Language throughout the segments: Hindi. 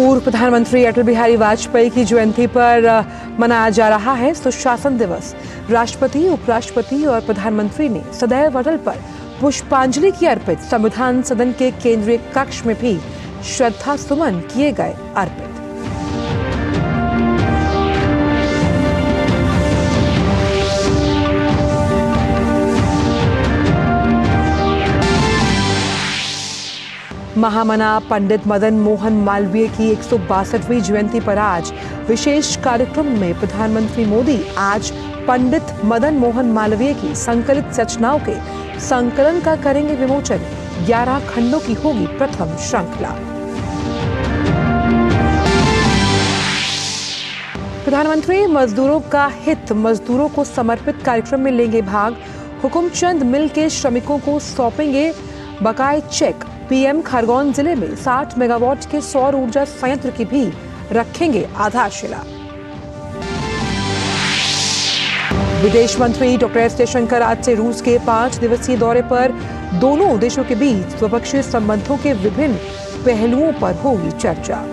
पूर्व प्रधानमंत्री अटल बिहारी वाजपेयी की जयंती पर मनाया जा रहा है सुशासन दिवस। राष्ट्रपति, उपराष्ट्रपति और प्रधानमंत्री ने सदैव अटल पर पुष्पांजलि की अर्पित। संविधान सदन के केंद्रीय कक्ष में भी श्रद्धा सुमन किए गए अर्पित। महामना पंडित मदन मोहन मालवीय की 162वीं जयंती पर आज विशेष कार्यक्रम में प्रधानमंत्री मोदी आज पंडित मदन मोहन मालवीय की संकलित रचनाओं के संकलन का करेंगे विमोचन। 11 खंडों की होगी प्रथम श्रृंखला। प्रधानमंत्री मजदूरों का हित, मजदूरों को समर्पित कार्यक्रम में लेंगे भाग। हुकुमचंद मिल के श्रमिकों को सौंपेंगे बकाये चेक। पीएम खरगोन जिले में 60 मेगावाट के सौर ऊर्जा संयंत्र की भी रखेंगे आधारशिला। विदेश मंत्री डॉक्टर एस जयशंकर आज से रूस के 5 दिवसीय दौरे पर। दोनों देशों के बीच द्विपक्षीय संबंधों के विभिन्न पहलुओं पर होगी चर्चा।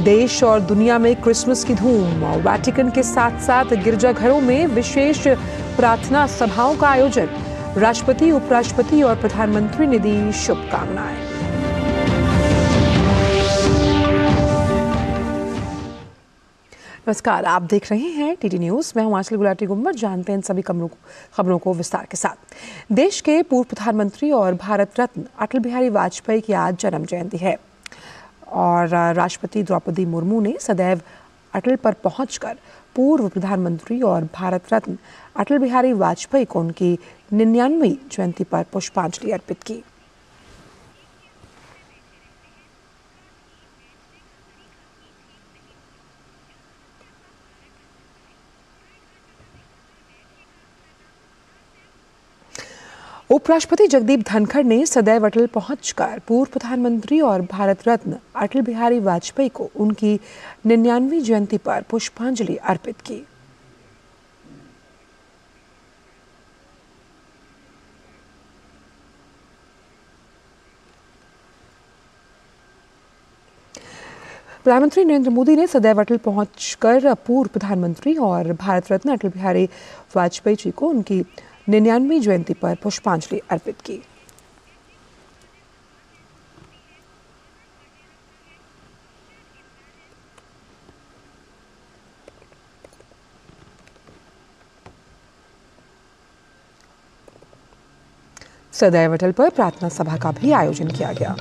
देश और दुनिया में क्रिसमस की धूम। वेटिकन के साथ साथ गिरजाघरों में विशेष प्रार्थना सभाओं का आयोजन। राष्ट्रपति, उपराष्ट्रपति और प्रधानमंत्री ने दी शुभकामनाएं। नमस्कार, आप देख रहे हैं टीटी न्यूज। मैं हूं आंचल गुलाटी गुम्बर। जानते हैं इन सभी खबरों को विस्तार के साथ। देश के पूर्व प्रधानमंत्री और भारत रत्न अटल बिहारी वाजपेयी की आज जन्म जयंती है और राष्ट्रपति द्रौपदी मुर्मू ने सदैव अटल पर पहुंचकर पूर्व प्रधानमंत्री और भारत रत्न अटल बिहारी वाजपेयी को उनकी 99वीं जयंती पर पुष्पांजलि अर्पित की। उपराष्ट्रपति जगदीप धनखड़ ने सदैव अटल पहुंचकर पूर्व प्रधानमंत्री और भारत रत्न अटल बिहारी वाजपेयी को उनकी 99वीं जयंती पर पुष्पांजलि अर्पित की। प्रधानमंत्री नरेंद्र मोदी ने सदैव अटल पहुंचकर पूर्व प्रधानमंत्री और भारत रत्न अटल बिहारी वाजपेयी जी को उनकी 99वीं जयंती पर पुष्पांजलि अर्पित की। सदैव अटल पर प्रार्थना सभा का भी आयोजन किया गया।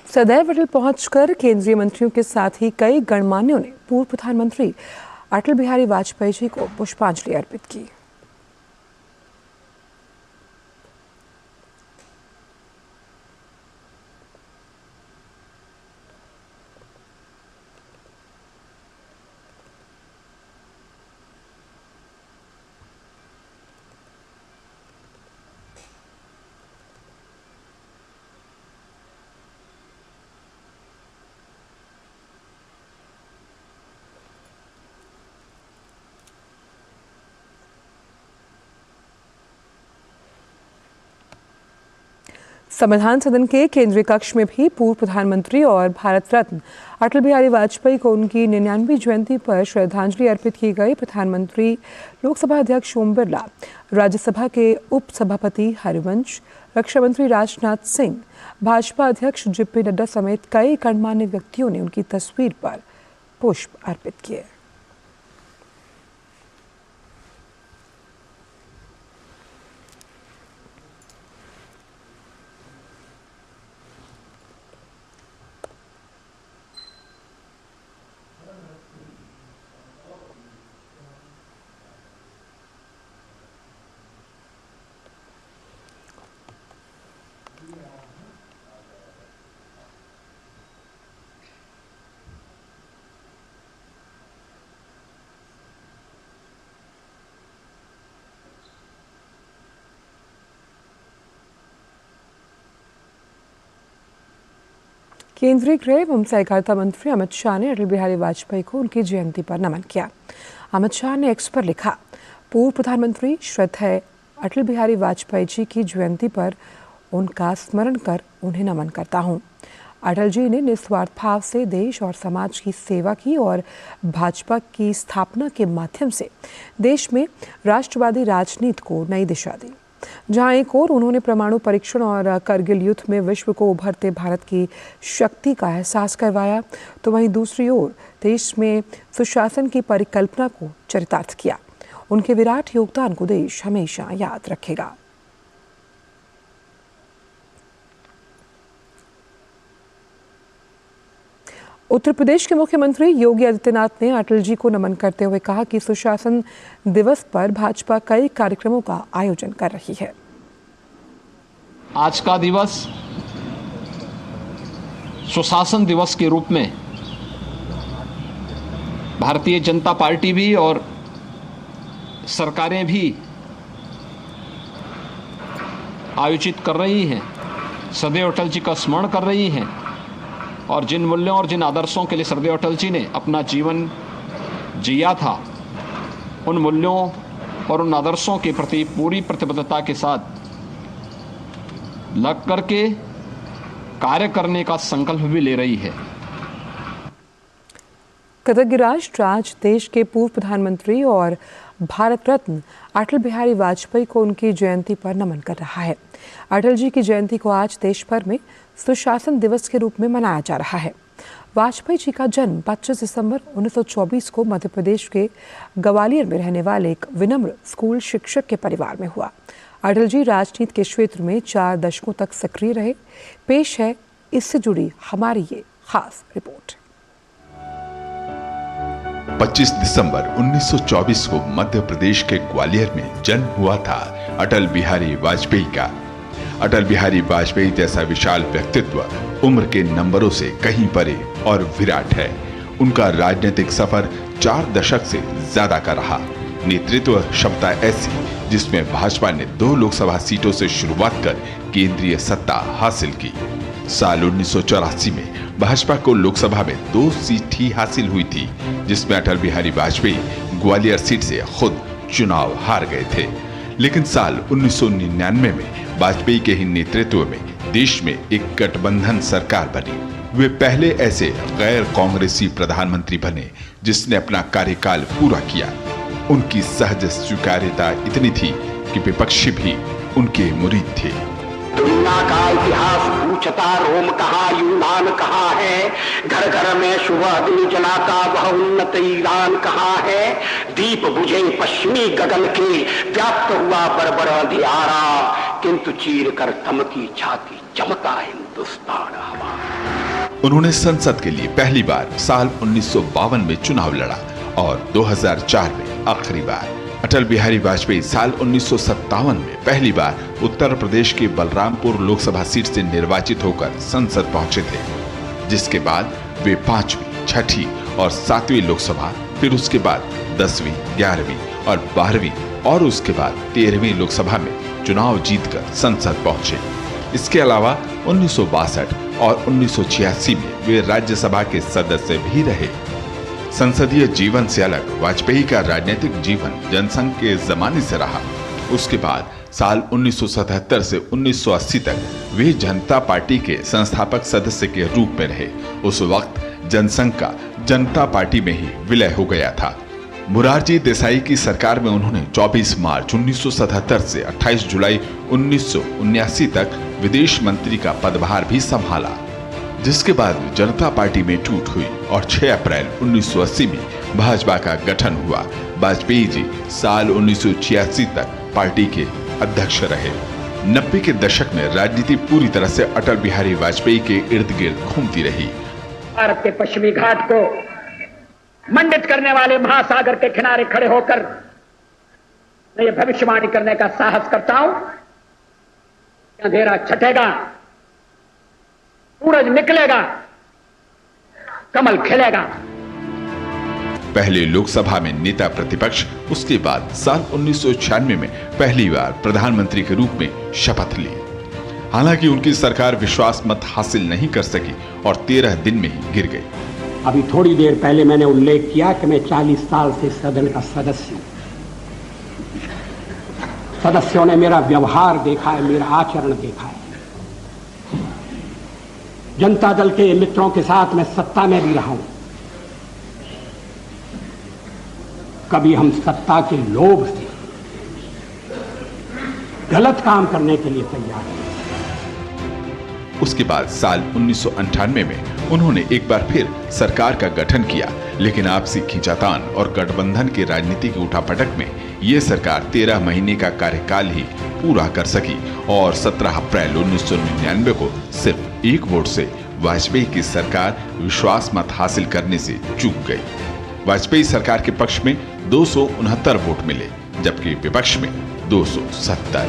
सदैव अटल पहुंचकर केंद्रीय मंत्रियों के साथ ही कई गणमान्यों ने पूर्व प्रधानमंत्री अटल बिहारी वाजपेयी जी को पुष्पांजलि अर्पित की। संविधान सदन के केंद्रीय कक्ष में भी पूर्व प्रधानमंत्री और भारत रत्न अटल बिहारी वाजपेयी को उनकी 99वीं जयंती पर श्रद्धांजलि अर्पित की गई। प्रधानमंत्री, लोकसभा अध्यक्ष ओम बिरला, राज्यसभा के उप सभापति हरिवंश, रक्षा मंत्री राजनाथ सिंह, भाजपा अध्यक्ष जेपी नड्डा समेत कई गणमान्य व्यक्तियों ने उनकी तस्वीर पर पुष्प अर्पित किए। केंद्रीय गृह एवं सहकारिता मंत्री अमित शाह ने अटल बिहारी वाजपेयी को उनकी जयंती पर नमन किया। अमित शाह ने एक्स पर लिखा, पूर्व प्रधानमंत्री श्रद्धेय अटल बिहारी वाजपेयी जी की जयंती पर उनका स्मरण कर उन्हें नमन करता हूं। अटल जी ने निस्वार्थ भाव से देश और समाज की सेवा की और भाजपा की स्थापना के माध्यम से देश में राष्ट्रवादी राजनीति को नई दिशा दी। जहां एक ओर उन्होंने परमाणु परीक्षण और करगिल युद्ध में विश्व को उभरते भारत की शक्ति का एहसास करवाया, तो वहीं दूसरी ओर देश में सुशासन की परिकल्पना को चरितार्थ किया। उनके विराट योगदान को देश हमेशा याद रखेगा। उत्तर प्रदेश के मुख्यमंत्री योगी आदित्यनाथ ने अटल जी को नमन करते हुए कहा कि सुशासन दिवस पर भाजपा कई कार्यक्रमों का आयोजन कर रही है। आज का दिवस सुशासन दिवस के रूप में भारतीय जनता पार्टी भी और सरकारें भी आयोजित कर रही हैं, सदैव अटल जी का स्मरण कर रही हैं और जिन मूल्यों और जिन आदर्शों के लिए सदैव अटल जी ने अपना जीवन जिया था, उन मूल्यों और उन आदर्शों के प्रति पूरी प्रतिबद्धता के साथ लग करके कार्य करने का संकल्प भी ले रही है। कृतज्ञ राष्ट्र आज देश के पूर्व प्रधानमंत्री और भारत रत्न अटल बिहारी वाजपेयी को उनकी जयंती पर नमन कर रहा है। अटल जी की जयंती को आज देश भर में सुशासन दिवस के रूप में मनाया जा रहा है। वाजपेयी जी का जन्म 25 दिसंबर 1924 को मध्य प्रदेश के ग्वालियर में रहने वाले एक विनम्र स्कूल शिक्षक के परिवार में हुआ। अटल जी राजनीति के क्षेत्र में 4 दशकों तक सक्रिय रहे। पेश है इससे जुड़ी हमारी ये खास रिपोर्ट। 25 दिसंबर 1924 को मध्य प्रदेश के ग्वालियर में जन्म हुआ था अटल बिहारी वाजपेयी का। अटल बिहारी वाजपेयी जैसा विशाल व्यक्तित्व उम्र के नंबरों से कहीं परे और विराट है। उनका राजनीतिक सफर 4 दशक से ज्यादा का रहा। नेतृत्व क्षमता ऐसी जिसमें भाजपा ने 2 लोकसभा सीटों से शुरुआत कर केंद्रीय सत्ता हासिल की। साल 1984 में भाजपा को लोकसभा में 2 सीट ही हासिल हुई थी, जिसमें अटल बिहारी वाजपेयी ग्वालियर सीट से खुद चुनाव हार गए थे। लेकिन साल 1999 में वाजपेयी के ही नेतृत्व में देश में एक गठबंधन सरकार बनी। वे पहले ऐसे गैर कांग्रेसी प्रधानमंत्री बने जिसने अपना कार्यकाल पूरा किया। उनकी सहज स्वीकार्यता इतनी थी कि विपक्षी भी उनके मुरीद थे। दुनिया का इतिहास पूछता रोम कहाँ यूनान कहाँ है, घर घर में सुबह अग्नि जलाता वह उन्नत ईरान कहाँ है। दीप बुझे पश्चिमी गगन के व्याप्त हुआ बरबर अंधियारा, किंतु चीर कर थमकी छाती चमका हिंदुस्तान हमारा। उन्होंने संसद के लिए पहली बार साल 1952 में चुनाव लड़ा और 2004 में आखिरी बार। अटल बिहारी वाजपेयी साल 1957 में पहली बार उत्तर प्रदेश के बलरामपुर लोकसभा सीट से निर्वाचित होकर संसद पहुंचे थे, जिसके बाद वे 5वीं, 6ठी और 7वीं लोकसभा, फिर उसके बाद 10वीं, 11वीं और 12वीं और उसके बाद 13वीं लोकसभा में चुनाव जीतकर संसद पहुंचे। इसके अलावा 1962 और 1986 में वे राज्यसभा के सदस्य भी रहे। संसदीय जीवन से अलग वाजपेयी का राजनीतिक जीवन जनसंघ के जमाने से रहा। उसके बाद साल 1977 से 1980 तक वे जनता पार्टी के संस्थापक सदस्य के रूप में रहे। उस वक्त जनसंघ का जनता पार्टी में ही विलय हो गया था। मोरारजी देसाई की सरकार में उन्होंने 24 मार्च 1977 से 28 जुलाई 1979 तक विदेश मंत्री का पदभार भी संभाला, जिसके बाद जनता पार्टी में टूट हुई और 6 अप्रैल 1980 में भाजपा का गठन हुआ। वाजपेयी जी साल 1986 तक पार्टी के अध्यक्ष रहे। 90 के दशक में राजनीति पूरी तरह से अटल बिहारी वाजपेयी के इर्द गिर्द घूमती रही। भारत के पश्चिमी घाट को मंडित करने वाले महासागर के किनारे खड़े होकर मैं ये भविष्यवाणी करने का साहस करता हूं, अंधेरा छटेगा, सूरज निकलेगा, कमल खिलेगा। पहले लोकसभा में नेता प्रतिपक्ष, उसके बाद साल 1996 में पहली बार प्रधानमंत्री के रूप में शपथ ली। हालांकि उनकी सरकार विश्वास मत हासिल नहीं कर सकी और 13 दिन में ही गिर गई। अभी थोड़ी देर पहले मैंने उल्लेख किया कि मैं 40 साल से सदन का सदस्य हूं। सदस्यों ने मेरा व्यवहार देखा है, मेरा आचरण देखा है। जनता दल के मित्रों के साथ मैं सत्ता में भी रहा हूं। कभी हम सत्ता के लोभ से गलत काम करने के लिए तैयार हैं। उसके बाद साल 1998 में उन्होंने एक बार फिर सरकार का गठन किया, लेकिन आपसी खींचातान और गठबंधन की राजनीति की उठापटक में ये सरकार 13 महीने का कार्यकाल ही पूरा कर सकी और 17 अप्रैल 1999 को सिर्फ 1 वोट से वाजपेयी की सरकार विश्वास मत हासिल करने से चूक गई। वाजपेयी सरकार के पक्ष में 269 वोट मिले, जबकि विपक्ष में 270।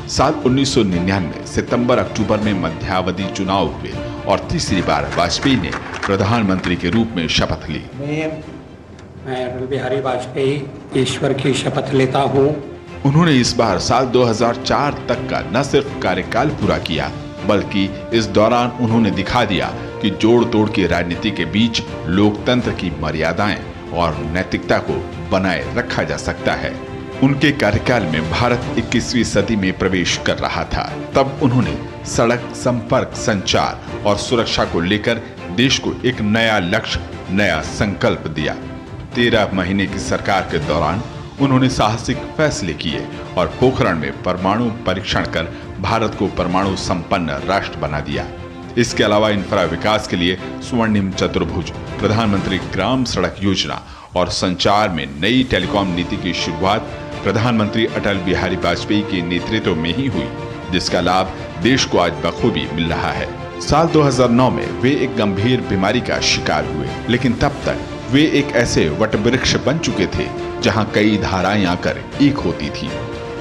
साल 1999 सितंबर-अक्टूबर में मध्यावधि चुनाव हुए और तीसरी बार वाजपेयी ने प्रधानमंत्री के रूप में शपथ ली। मैं अटल बिहारी वाजपेयी ईश्वर की शपथ लेता हूँ। उन्होंने इस बार साल 2004 तक का न सिर्फ कार्यकाल पूरा किया, बल्कि इस दौरान उन्होंने दिखा दिया कि जोड़ तोड़ की राजनीति के बीच लोकतंत्र की मर्यादाएं और नैतिकता को बनाए रखा जा सकता है। उनके कार्यकाल में भारत 21वीं सदी में प्रवेश कर रहा था। तब उन्होंने सड़क संपर्क, संचार और सुरक्षा को लेकर देश को एक नया लक्ष्य, नया संकल्प दिया। 13 महीने की सरकार के दौरान उन्होंने साहसिक फैसले किए और पोखरण में परमाणु परीक्षण कर भारत को परमाणु संपन्न राष्ट्र बना दिया। इसके अलावा इंफ्रा विकास के लिए स्वर्णिम चतुर्भुज, प्रधानमंत्री ग्राम सड़क योजना और संचार में नई टेलीकॉम नीति की शुरुआत प्रधानमंत्री अटल बिहारी वाजपेयी के नेतृत्व में ही हुई, जिसका लाभ देश को आज बखूबी मिल रहा है। साल 2009 में वे एक गंभीर बीमारी का शिकार हुए, लेकिन तब तक वे एक ऐसे वटवृक्ष बन चुके थे जहां कई धाराएं आकर एक होती थी।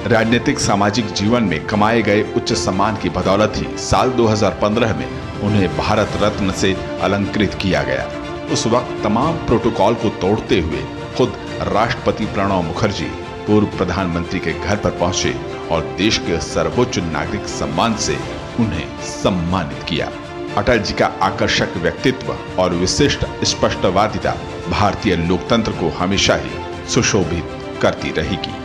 राजनीतिक सामाजिक जीवन में कमाए गए उच्च सम्मान की बदौलत ही साल 2015 में उन्हें भारत रत्न से अलंकृत किया गया। उस वक्त तमाम प्रोटोकॉल को तोड़ते हुए खुद राष्ट्रपति प्रणब मुखर्जी पूर्व प्रधानमंत्री के घर पर पहुंचे और देश के सर्वोच्च नागरिक सम्मान से उन्हें सम्मानित किया। अटल जी का आकर्षक व्यक्तित्व और विशिष्ट स्पष्टवादिता भारतीय लोकतंत्र को हमेशा ही सुशोभित करती रहेगी।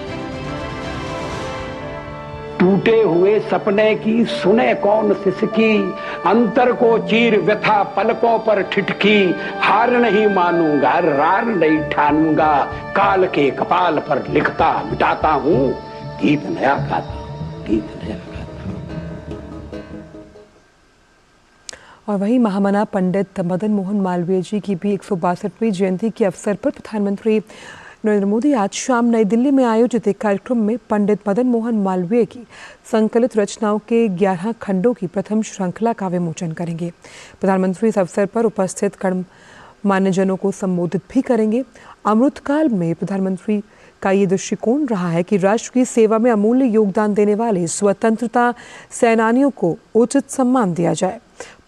टूटे हुए सपने की सुने कौन सिसकी, अंतर को चीर व्यथा पलकों पर ठिठकी, हार नहीं मानूंगा, रार नहीं ठानूंगा, काल के कपाल पर लिखता मिटाता हूँ, गीत नया गाता, गीत नया गाता। और वहीं महामना पंडित मदन मोहन मालवीय जी की भी 162वीं जयंती के अवसर पर प्रधानमंत्री नरेंद्र मोदी आज शाम नई दिल्ली में आयोजित एक कार्यक्रम में पंडित मदन मोहन मालवीय की संकलित रचनाओं के 11 खंडों की प्रथम श्रृंखला का विमोचन करेंगे। प्रधानमंत्री इस अवसर पर उपस्थित गणमान्यजनों को संबोधित भी करेंगे। अमृतकाल में प्रधानमंत्री का ये दृष्टिकोण रहा है कि राष्ट्र की सेवा में अमूल्य योगदान देने वाले स्वतंत्रता सेनानियों को उचित सम्मान दिया जाए।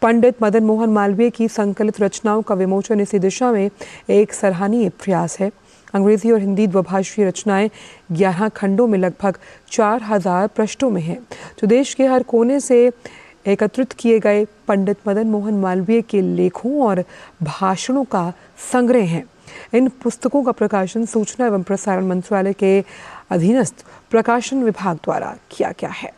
पंडित मदन मोहन मालवीय की संकलित रचनाओं का विमोचन इसी दिशा में एक सराहनीय प्रयास है। अंग्रेजी और हिंदी द्विभाषीय रचनाएं 11 खंडों में लगभग 4000 पृष्ठों में हैं, जो देश के हर कोने से एकत्रित किए गए पंडित मदन मोहन मालवीय के लेखों और भाषणों का संग्रह है। इन पुस्तकों का प्रकाशन सूचना एवं प्रसारण मंत्रालय के अधीनस्थ प्रकाशन विभाग द्वारा किया गया है।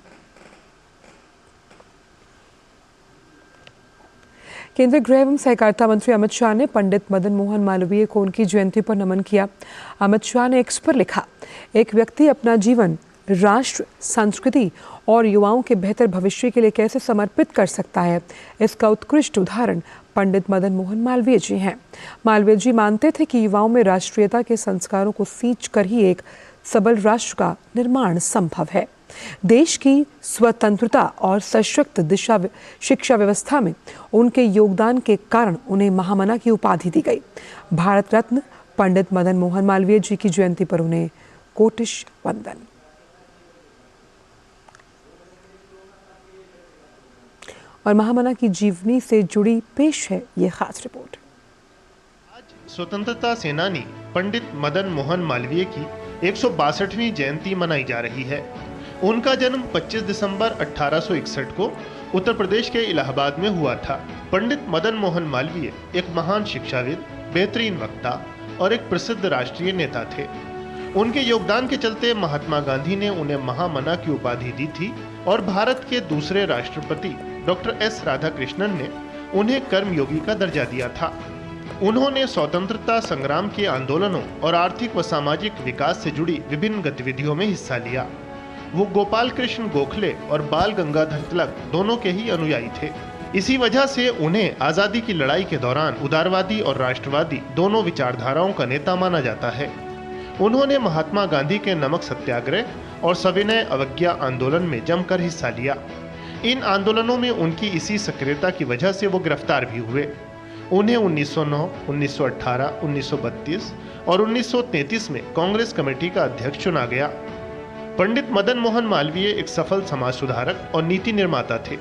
केंद्रीय गृह एवं सहकारिता मंत्री अमित शाह ने पंडित मदन मोहन मालवीय को उनकी जयंती पर नमन किया। अमित शाह ने एक्स पर लिखा, एक व्यक्ति अपना जीवन राष्ट्र, संस्कृति और युवाओं के बेहतर भविष्य के लिए कैसे समर्पित कर सकता है, इसका उत्कृष्ट उदाहरण पंडित मदन मोहन मालवीय जी हैं। मालवीय जी मानते थे कि युवाओं में राष्ट्रीयता के संस्कारों को सींच कर ही एक सबल राष्ट्र का निर्माण संभव है। देश की स्वतंत्रता और सशक्त शिक्षा व्यवस्था में उनके योगदान के कारण उन्हें महामना की उपाधि दी गई। भारत रत्न पंडित मदन मोहन मालवीय जी की जयंती पर उन्हें कोटिश वंदन। और महामना की जीवनी से जुड़ी पेश है ये खास रिपोर्ट। आज स्वतंत्रता सेनानी पंडित मदन मोहन मालवीय की 162वीं जयंती मनाई जा रही है। उनका जन्म 25 दिसंबर 1861 को उत्तर प्रदेश के इलाहाबाद में हुआ था। पंडित मदन मोहन मालवीय एक महान शिक्षाविद, बेहतरीन वक्ता और एक प्रसिद्ध राष्ट्रीय नेता थे। उनके योगदान के चलते महात्मा गांधी ने उन्हें महामना की उपाधि दी थी और भारत के दूसरे राष्ट्रपति डॉक्टर एस राधाकृष्णन ने उन्हें कर्मयोगी का दर्जा दिया था। उन्होंने स्वतंत्रता संग्राम के आंदोलनों और आर्थिक व सामाजिक विकास से जुड़ी विभिन्न गतिविधियों में हिस्सा लिया। वो गोपाल कृष्ण गोखले और बाल गंगाधर तिलक दोनों के ही अनुयायी थे। इसी वजह से उन्हें आज़ादी की लड़ाई के दौरान उदारवादी और राष्ट्रवादी दोनों विचारधाराओं का नेता माना जाता है। उन्होंने महात्मा गांधी के नमक सत्याग्रह और सविनय अवज्ञा आंदोलन में जमकर हिस्सा लिया। इन आंदोलनों में उनकी इसी सक्रियता की वजह से वो गिरफ्तार भी हुए। उन्हें 1909, 1918, 1932 और 1933 में कांग्रेस कमेटी का अध्यक्ष चुना गया। पंडित मदन मोहन मालवीय एक सफल समाज सुधारक और नीति निर्माता थे।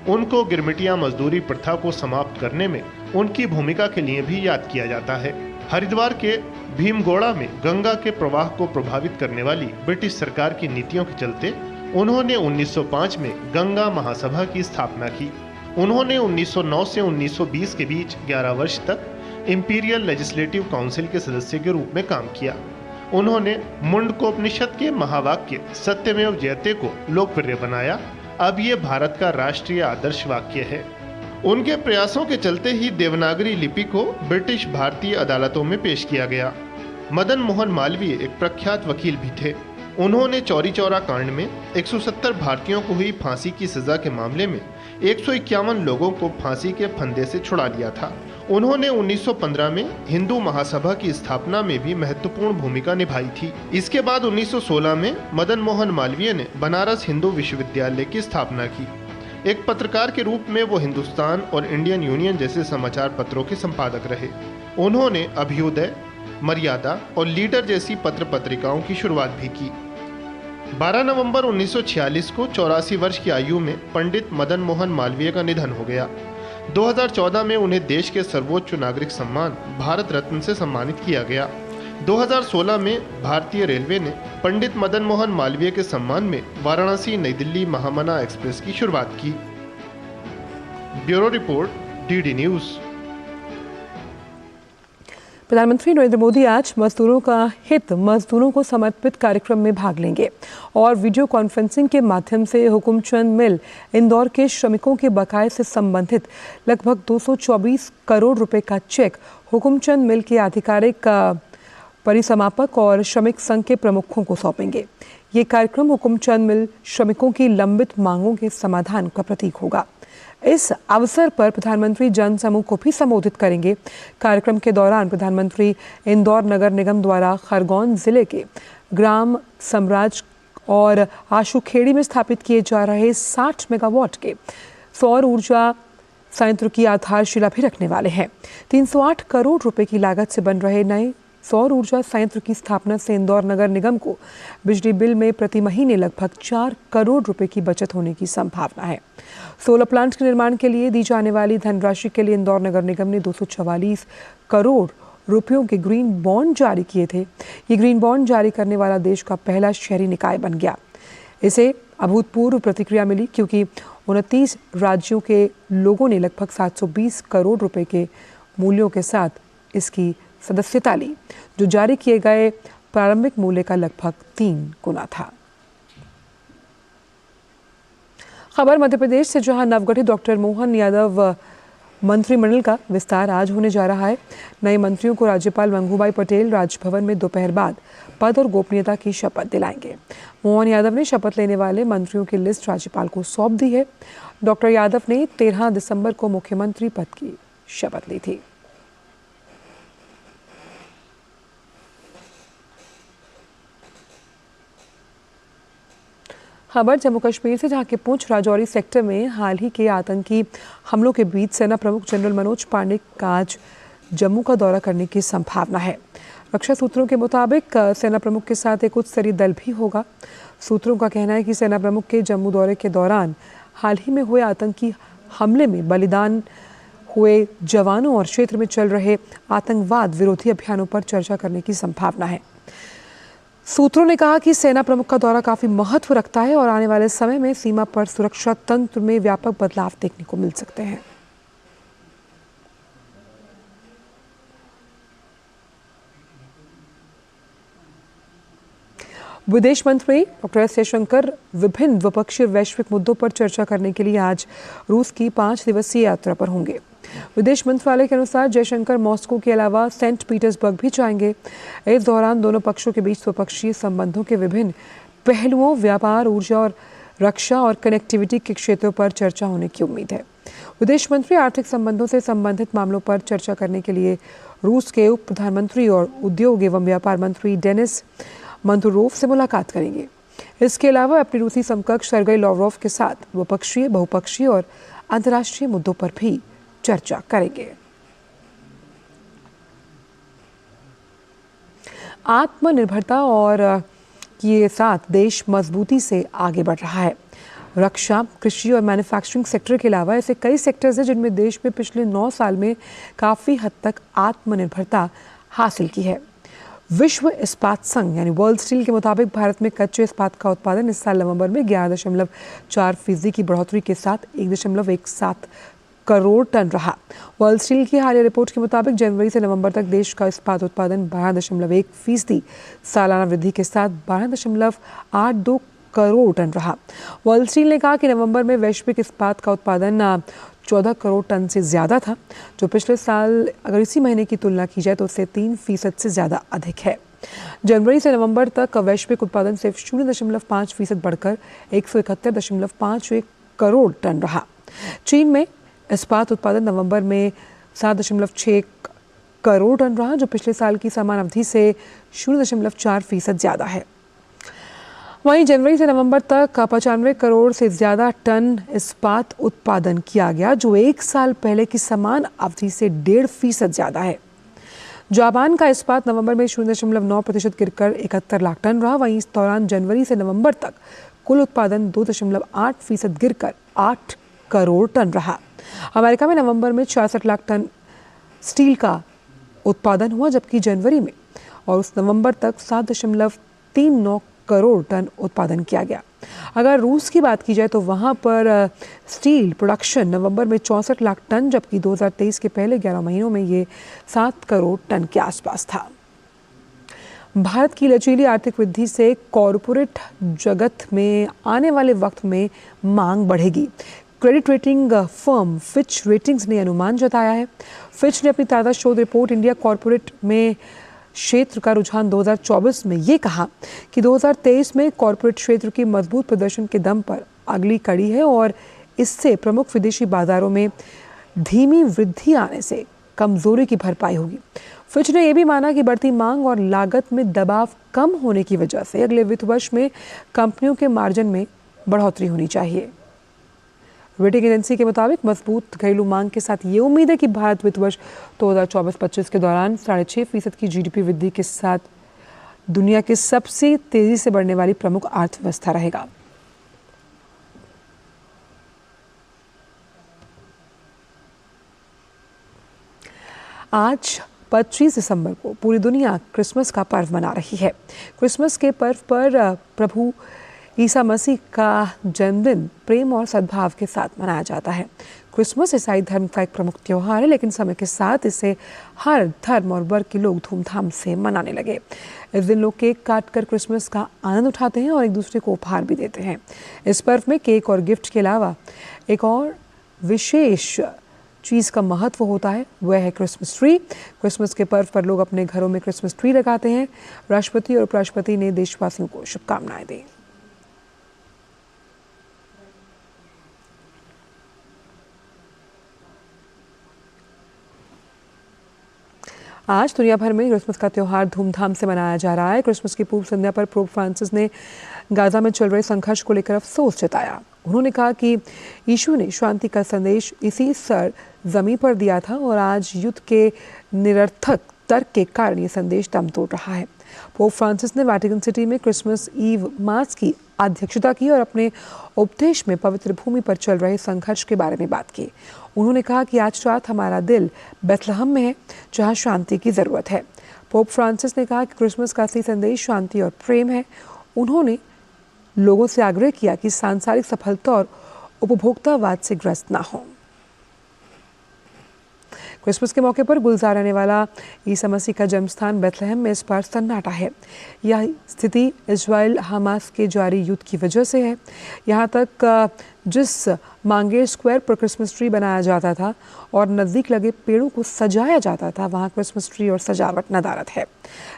उनको गिरमिटिया मजदूरी प्रथा को समाप्त करने में उनकी भूमिका के लिए भी याद किया जाता है। हरिद्वार के भीमगोड़ा में गंगा के प्रवाह को प्रभावित करने वाली ब्रिटिश सरकार की नीतियों के चलते उन्होंने 1905 में गंगा महासभा की स्थापना की। उन्होंने 1909 से 1920 के बीच 11 वर्ष तक इंपीरियल लेजिस्लेटिव काउंसिल के सदस्य के रूप में काम किया। उन्होंने मुंडकोपनिषद के महावाक्य सत्यमेव जयते को लोकप्रिय बनाया। अब ये भारत का राष्ट्रीय आदर्श वाक्य है। उनके प्रयासों के चलते ही देवनागरी लिपि को ब्रिटिश भारतीय अदालतों में पेश किया गया। मदन मोहन मालवीय एक प्रख्यात वकील भी थे। उन्होंने चौरी चौरा कांड में 170 भारतीयों को हुई फांसी की सजा के मामले में 151 लोगों को फांसी के फंदे से छुड़ा लिया था। उन्होंने 1915 में हिंदू महासभा की स्थापना में भी महत्वपूर्ण भूमिका निभाई थी। इसके बाद 1916 में मदन मोहन मालवीय ने बनारस हिंदू विश्वविद्यालय की स्थापना की। एक पत्रकार के रूप में वो हिंदुस्तान और इंडियन यूनियन जैसे समाचार पत्रों के संपादक रहे। उन्होंने अभ्युदय, मर्यादा और लीडर जैसी पत्र पत्रिकाओं की शुरुआत भी की। 12 नवंबर 1946 को 84 वर्ष की आयु में पंडित मदन मोहन मालवीय का निधन हो गया। 2014 में उन्हें देश के सर्वोच्च नागरिक सम्मान भारत रत्न से सम्मानित किया गया। 2016 में भारतीय रेलवे ने पंडित मदन मोहन मालवीय के सम्मान में वाराणसी नई दिल्ली महामना एक्सप्रेस की शुरुआत की। Bureau report, DD news. प्रधानमंत्री नरेंद्र मोदी आज मजदूरों का हित मजदूरों को समर्पित कार्यक्रम में भाग लेंगे और वीडियो कॉन्फ्रेंसिंग के माध्यम से हुकुमचंद मिल इंदौर के श्रमिकों के बकाये से संबंधित लगभग 224 करोड़ रुपए का चेक हुकुमचंद मिल के आधिकारिक परिसमापक और श्रमिक संघ के प्रमुखों को सौंपेंगे। ये कार्यक्रम हुकुमचंद मिल श्रमिकों की लंबित मांगों के समाधान का प्रतीक होगा। इस अवसर पर प्रधानमंत्री जन समूह को भी संबोधित करेंगे। कार्यक्रम के दौरान प्रधानमंत्री इंदौर नगर निगम द्वारा खरगोन जिले के ग्राम समराज और आशुखेड़ी में स्थापित किए जा रहे 60 मेगावाट के सौर ऊर्जा संयंत्र की आधारशिला भी रखने वाले हैं। 308 करोड़ रुपए की लागत से बन रहे नए सौर ऊर्जा संयंत्र की स्थापना से इंदौर नगर निगम को बिजली बिल में प्रति महीने लगभग 4 करोड़ रुपए की बचत होने की संभावना है। सोलर प्लांट के निर्माण के लिए दी जाने वाली धनराशि के लिए इंदौर नगर निगम ने 244 करोड़ रुपयों के ग्रीन बॉन्ड जारी किए थे। ये ग्रीन बॉन्ड जारी करने वाला देश का पहला शहरी निकाय बन गया। इसे अभूतपूर्व प्रतिक्रिया मिली क्योंकि 29 राज्यों के लोगों ने लगभग 720 करोड़ रुपए के मूल्यों के साथ इसकी सदस्यता ली। जो जारी किए गए प्रारंभिक मूल्य का लगभग 3 गुना था। खबर मध्य प्रदेश से, जहां नवगठित डॉक्टर मोहन यादव मंत्रिमंडल का विस्तार आज होने जा रहा है। नए मंत्रियों को राज्यपाल मंगूभाई पटेल राजभवन में दोपहर बाद पद और गोपनीयता की शपथ दिलाएंगे। मोहन यादव ने शपथ लेने वाले मंत्रियों की लिस्ट राज्यपाल को सौंप दी है। डॉक्टर यादव ने 13 दिसंबर को मुख्यमंत्री पद की शपथ ली थी। खबर जम्मू कश्मीर से, जहां के पुंछ राजौरी सेक्टर में हाल ही के आतंकी हमलों के बीच सेना प्रमुख जनरल मनोज पांडे का आज जम्मू का दौरा करने की संभावना है। रक्षा सूत्रों के मुताबिक सेना प्रमुख के साथ एक उच्च स्तरीय दल भी होगा। सूत्रों का कहना है कि सेना प्रमुख के जम्मू दौरे के दौरान हाल ही में हुए आतंकी हमले में बलिदान हुए जवानों और क्षेत्र में चल रहे आतंकवाद विरोधी अभियानों पर चर्चा करने की संभावना है। सूत्रों ने कहा कि सेना प्रमुख का दौरा काफी महत्व रखता है और आने वाले समय में सीमा पर सुरक्षा तंत्र में व्यापक बदलाव देखने को मिल सकते हैं। विदेश मंत्री डॉक्टर एस जयशंकर विभिन्न द्विपक्षीय वैश्विक मुद्दों पर चर्चा करने के लिए आज रूस की 5 दिवसीय यात्रा पर होंगे। विदेश मंत्रालय के अनुसार जयशंकर मॉस्को के अलावा सेंट पीटर्सबर्ग भी जाएंगे। इस दौरान दोनों पक्षों के बीच द्विपक्षीय संबंधों के विभिन्न पहलुओं, व्यापार, ऊर्जा और रक्षा और कनेक्टिविटी के क्षेत्रों पर चर्चा होने की उम्मीद है। विदेश मंत्री आर्थिक संबंधों से संबंधित मामलों पर चर्चा करने के लिए रूस के उप प्रधानमंत्री और उद्योग एवं व्यापार मंत्री डेनिस मंतुरोव से मुलाकात करेंगे। इसके अलावा अपनी रूसी समकक्ष सर्गेई लावरोव के साथ द्विपक्षीय, बहुपक्षीय और अंतर्राष्ट्रीय मुद्दों पर भी चर्चा करेंगे। आत्मनिर्भरता और के साथ देश मजबूती से आगे बढ़ रहा है। रक्षा, कृषि और मैन्युफैक्चरिंग सेक्टर के अलावा ऐसे कई सेक्टर्स हैं जिनमें देश में पिछले 9 साल में काफ़ी हद तक आत्मनिर्भरता हासिल की है। विश्व इस्पात संघ यानी वर्ल्ड स्टील के मुताबिक भारत में कच्चे इस्पात का उत्पादन इस साल नवंबर में 11.4% की बढ़ोतरी के साथ 1.17 करोड़ टन रहा। वर्ल्ड स्टील की हालिया रिपोर्ट के मुताबिक जनवरी से नवंबर तक देश का इस्पात उत्पादन 12.1% सालाना वृद्धि के साथ 12.82 करोड़ टन रहा। वर्ल्ड स्टील ने कहा कि नवंबर में वैश्विक इस्पात का उत्पादन 14 करोड़ टन से ज़्यादा था, जो पिछले साल अगर इसी महीने की तुलना की जाए तो उससे 3% से ज़्यादा अधिक है। जनवरी से नवंबर तक वैश्विक उत्पादन सिर्फ 0.5% बढ़कर 171.51 करोड़ टन रहा। चीन में इस्पात उत्पादन नवंबर में 7.6 करोड़ टन रहा, जो पिछले साल की समान अवधि से 0.4% ज़्यादा है। वहीं जनवरी से नवंबर तक 95 करोड़ से ज़्यादा टन इस्पात उत्पादन किया गया, जो एक साल पहले की समान अवधि से 1.5% ज़्यादा है। जापान का इस्पात नवंबर में 0.9% गिरकर 71 लाख टन रहा। वहीं इस दौरान जनवरी से नवंबर तक कुल उत्पादन 2.8% गिरकर 8 करोड़ टन रहा। अमेरिका में नवंबर में 66 लाख टन स्टील का उत्पादन हुआ, जबकि जनवरी में और उस नवंबर तक 7.39 करोड़ टन उत्पादन किया गया। अगर रूस की बात की जाए तो वहां पर स्टील प्रोडक्शन नवंबर में 64 लाख टन, जबकि 2023 के पहले 11 महीनों में ये 7 करोड़ टन के आसपास था। भारत की लचीली आर्थिक वृद्धि से कॉरपोरेट जगत में आने वाले वक्त में मांग बढ़ेगी। Credit rating firm Fitch ratings ने अनुमान जताया है। फिच ने अपनी ताज़ा शोध रिपोर्ट इंडिया कॉरपोरेट में क्षेत्र का रुझान 2024 में ये कहा कि 2023 में कॉरपोरेट क्षेत्र की मजबूत प्रदर्शन के दम पर अगली कड़ी है और इससे प्रमुख विदेशी बाजारों में धीमी वृद्धि आने से कमजोरी की भरपाई होगी। फिच ने यह भी माना कि बढ़ती मांग और लागत में दबाव कम होने की वजह से अगले वित्त वर्ष में कंपनियों के मार्जिन में बढ़ोतरी होनी चाहिए। रेटिंग एजेंसी के मुताबिक मजबूत घरेलू मांग के साथ ये उम्मीद है कि भारत वित्त वर्ष 2024-25 के दौरान 6.5% की जीडीपी वृद्धि के साथ दुनिया की सबसे तेजी से बढ़ने वाली प्रमुख अर्थव्यवस्था रहेगा। आज 25 दिसंबर को पूरी दुनिया क्रिसमस का पर्व मना रही है। क्रिसमस के पर्व पर प्रभु ईसा मसीह का जन्मदिन प्रेम और सद्भाव के साथ मनाया जाता है। क्रिसमस ईसाई धर्म का एक प्रमुख त्योहार है, लेकिन समय के साथ इसे हर धर्म और वर्ग के लोग धूमधाम से मनाने लगे। इस दिन लोग केक काटकर क्रिसमस का आनंद उठाते हैं और एक दूसरे को उपहार भी देते हैं। इस पर्व में केक और गिफ्ट के अलावा एक और विशेष चीज़ का महत्व होता है, वह है क्रिसमस ट्री। क्रिसमस के पर्व पर लोग अपने घरों में क्रिसमस ट्री लगाते हैं। राष्ट्रपति और उपराष्ट्रपति ने देशवासियों को शुभकामनाएं दी। आज दुनिया भर में क्रिसमस का त्यौहार धूमधाम से मनाया जा रहा है। क्रिसमस की पूर्व संध्या पर पोप फ्रांसिस ने गाजा में चल रहे संघर्ष को लेकर अफसोस जताया। उन्होंने कहा कि यीशु ने शांति का संदेश इसी सरजमीं पर दिया था और आज युद्ध के निरर्थक तर्क के कारण ये संदेश दम तोड़ रहा है। पोप फ्रांसिस ने वेटिकन सिटी में क्रिसमस ईव मास की अध्यक्षता की और अपने उपदेश में पवित्र भूमि पर चल रहे संघर्ष के बारे में बात की। उन्होंने कहा कि आज रात हमारा दिल बेथलहम में है, जहां शांति की ज़रूरत है। पोप फ्रांसिस ने कहा कि क्रिसमस का असली संदेश शांति और प्रेम है। उन्होंने लोगों से आग्रह किया कि सांसारिक सफलता और उपभोक्तावाद से ग्रस्त ना हो। क्रिसमस के मौके पर गुलजार रहने वाला ईसा मसीह का जन्मस्थान बेथलहम में इस बार सन्नाटा है। यह स्थिति इजराइल हमास के जारी युद्ध की वजह से है। यहाँ तक जिस मांगेर स्क्वायर पर क्रिसमस ट्री बनाया जाता था और नज़दीक लगे पेड़ों को सजाया जाता था, वहाँ क्रिसमस ट्री और सजावट नदारद है।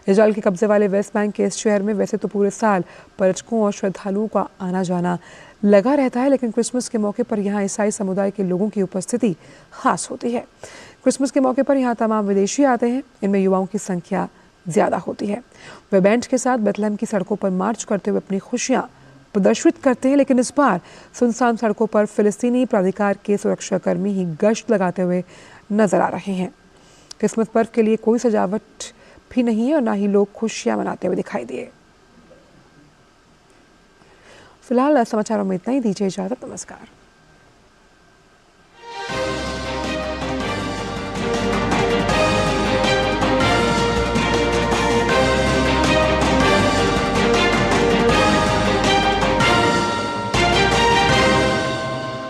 इजराइल के कब्जे वाले वेस्ट बैंक के इस शहर में वैसे तो पूरे साल पर्यटकों और श्रद्धालुओं का आना जाना लगा रहता है, लेकिन क्रिसमस के मौके पर यहाँ ईसाई समुदाय के लोगों की उपस्थिति खास होती है। क्रिसमस के मौके पर यहाँ तमाम विदेशी आते हैं। इनमें युवाओं की संख्या ज़्यादा होती है। वे बैंड के साथ बेथलहम की सड़कों पर मार्च करते हुए अपनी खुशियाँ प्रदर्शित करते हैं, लेकिन इस बार सुनसान सड़कों पर फिलिस्तीनी प्राधिकार के सुरक्षाकर्मी ही गश्त लगाते हुए नजर आ रहे हैं। क्रिसमस पर्व के लिए कोई सजावट भी नहीं है और ना ही लोग खुशियाँ मनाते हुए दिखाई दिए। फिलहाल समाचारों में इतना ही। दीजिए इजाजत। नमस्कार।